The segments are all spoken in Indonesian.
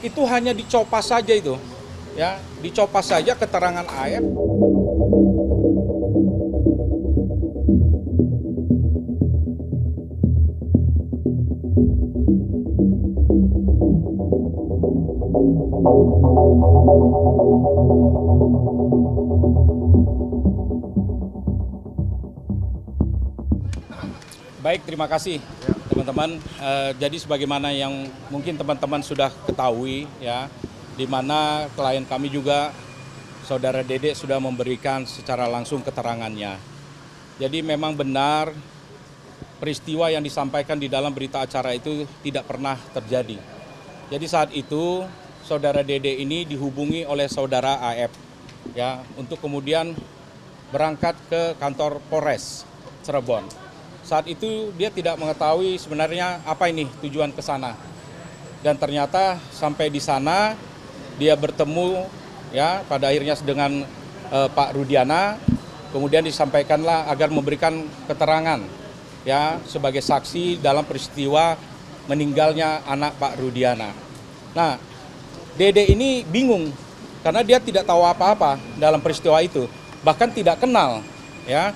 itu hanya dicopas saja itu, ya, dicopas saja keterangan AF. Baik, terima kasih teman-teman. Jadi sebagaimana yang mungkin teman-teman sudah ketahui, ya, di mana klien kami juga Saudara Dede sudah memberikan secara langsung keterangannya. Jadi memang benar peristiwa yang disampaikan di dalam berita acara itu tidak pernah terjadi. Jadi saat itu Saudara Dede ini dihubungi oleh Saudara AF, ya, untuk kemudian berangkat ke kantor Polres Cirebon. Saat itu dia tidak mengetahui sebenarnya apa ini tujuan ke sana. Dan ternyata sampai di sana dia bertemu, ya, pada akhirnya dengan Pak Rudiana, kemudian disampaikanlah agar memberikan keterangan, ya, sebagai saksi dalam peristiwa meninggalnya anak Pak Rudiana. Nah, Dede ini bingung karena dia tidak tahu apa-apa dalam peristiwa itu, bahkan tidak kenal, ya.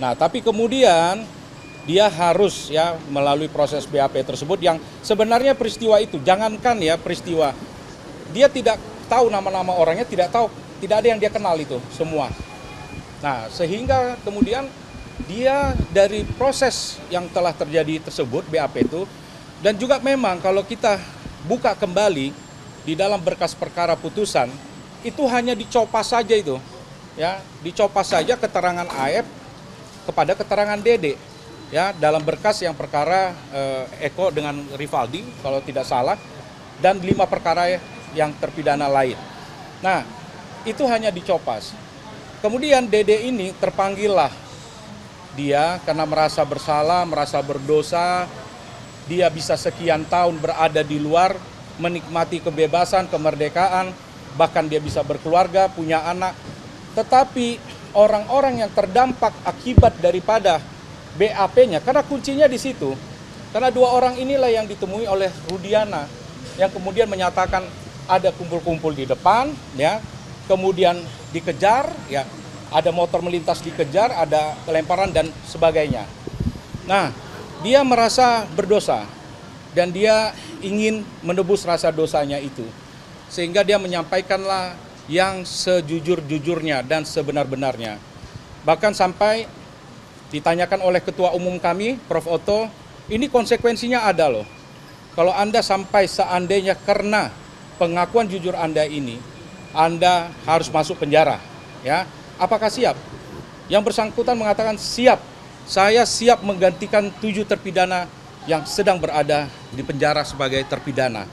Nah, tapi kemudian dia harus, ya, melalui proses BAP tersebut yang sebenarnya peristiwa itu, jangankan ya peristiwa, dia tidak tahu nama-nama orangnya, tidak tahu, tidak ada yang dia kenal itu semua. Nah, sehingga kemudian dia dari proses yang telah terjadi tersebut BAP itu, dan juga memang kalau kita buka kembali di dalam berkas perkara putusan itu hanya dicopas saja itu, ya, dicopas saja keterangan AF kepada keterangan Dede, ya, dalam berkas yang perkara Eko dengan Rivaldi kalau tidak salah, dan 5 perkara yang terpidana lain. Nah, itu hanya dicopas. Kemudian Dede ini terpanggillah dia karena merasa bersalah, merasa berdosa. Dia bisa sekian tahun berada di luar, menikmati kebebasan, kemerdekaan, bahkan dia bisa berkeluarga, punya anak. Tetapi orang-orang yang terdampak akibat daripada BAP-nya, karena kuncinya di situ. Karena 2 orang inilah yang ditemui oleh Rudiana yang kemudian menyatakan ada kumpul-kumpul di depan, ya, kemudian dikejar, ya, ada motor melintas dikejar, ada pelemparan dan sebagainya. Nah, dia merasa berdosa dan dia ingin menebus rasa dosanya itu. Sehingga dia menyampaikanlah yang sejujur-jujurnya dan sebenar-benarnya. Bahkan sampai ditanyakan oleh Ketua Umum kami, Prof. Otto, ini konsekuensinya ada loh. Kalau Anda sampai seandainya karena pengakuan jujur Anda ini, Anda harus masuk penjara, ya. Apakah siap? Yang bersangkutan mengatakan siap. Saya siap menggantikan 7 terpidana yang sedang berada di penjara sebagai terpidana.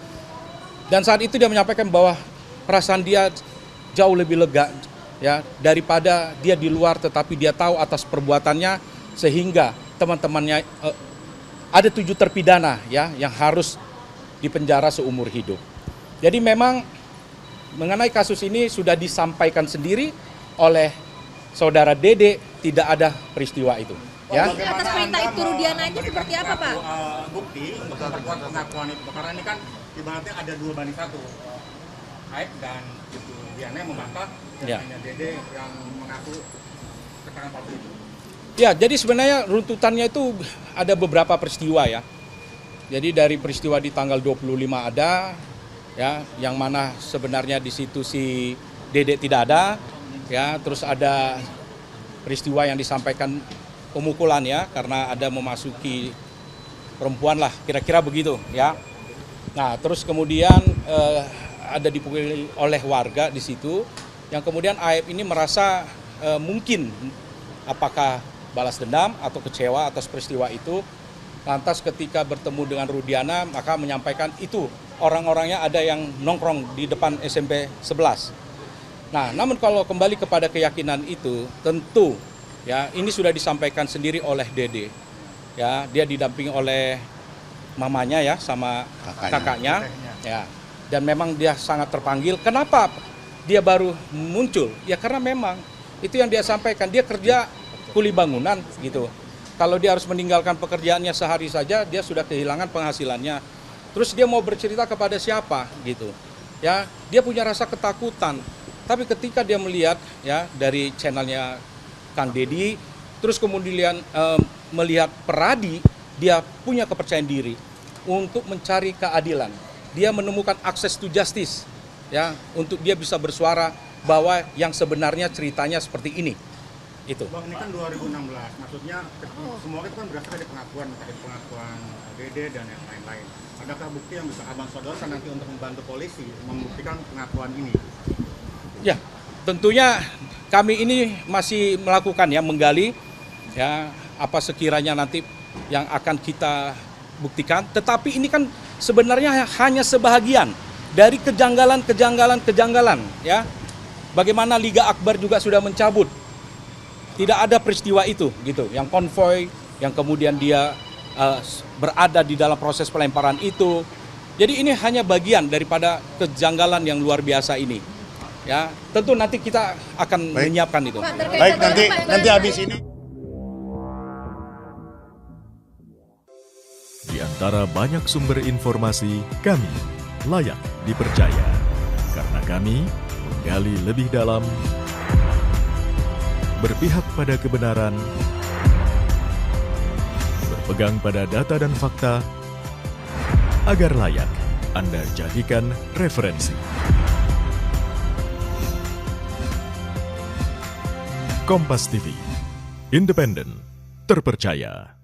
Dan saat itu dia menyampaikan bahwa perasaan dia jauh lebih lega, ya, daripada dia di luar tetapi dia tahu atas perbuatannya, sehingga teman-temannya ada 7 terpidana, ya, yang harus dipenjara seumur hidup. Jadi memang mengenai kasus ini sudah disampaikan sendiri oleh Saudara Dede, tidak ada peristiwa itu, ya. Atas perintah itu Rudiana aja seperti apa, Pak? Bukti untuk memperkuat pengakuan itu, karena ini kan ibaratnya ada 2-1. Aib dan itu Rudiana yang membantah, dan Ya. hanya Dede yang mengaku keterangan palsu itu. Ya, jadi sebenarnya runtutannya itu ada beberapa peristiwa, ya. Jadi dari peristiwa di tanggal 25 ada, ya, yang mana sebenarnya di situ si Dede tidak ada, ya. Terus ada peristiwa yang disampaikan pemukulan, ya, karena ada memasuki perempuan lah, kira-kira begitu, ya. Nah, terus kemudian ada dipukuli oleh warga di situ, yang kemudian AF ini merasa mungkin apakah balas dendam atau kecewa atas peristiwa itu. Lantas ketika bertemu dengan Rudiana, maka menyampaikan itu orang-orangnya ada yang nongkrong di depan SMP 11. Nah, namun kalau kembali kepada keyakinan itu, tentu, ya, ini sudah disampaikan sendiri oleh Dede. Ya, dia didampingi oleh mamanya, ya, sama kakaknya, ya. Dan memang dia sangat terpanggil. Kenapa dia baru muncul? Ya karena memang itu yang dia sampaikan, dia kerja kuli bangunan gitu. Kalau dia harus meninggalkan pekerjaannya sehari saja, dia sudah kehilangan penghasilannya. Terus dia mau bercerita kepada siapa gitu. Ya, dia punya rasa ketakutan. Tapi ketika dia melihat ya dari channelnya Kang Deddy, terus kemudian melihat Peradi, dia punya kepercayaan diri untuk mencari keadilan. Dia menemukan akses to justice ya untuk dia bisa bersuara bahwa yang sebenarnya ceritanya seperti ini. Itu. Bang, ini kan 2016, maksudnya semua itu kan berdasarkan dari pengakuan Dede dan yang lain-lain. Adakah bukti yang bisa abang sodorkan nanti untuk membantu polisi membuktikan pengakuan ini? Ya, tentunya kami ini masih melakukan ya, menggali ya apa sekiranya nanti yang akan kita buktikan. Tetapi ini kan sebenarnya hanya sebahagian dari kejanggalan ya. Bagaimana Liga Akbar juga sudah mencabut. Tidak ada peristiwa itu gitu, yang konvoy, yang kemudian dia berada di dalam proses pelemparan itu. Jadi ini hanya bagian daripada kejanggalan yang luar biasa ini. Ya, tentu nanti kita akan menyiapkan itu. Baik, nanti habis ini. Di antara banyak sumber informasi, kami layak dipercaya. Karena kami menggali lebih dalam, berpihak pada kebenaran, berpegang pada data dan fakta, agar layak Anda jadikan referensi. Kompas TV, independen, terpercaya.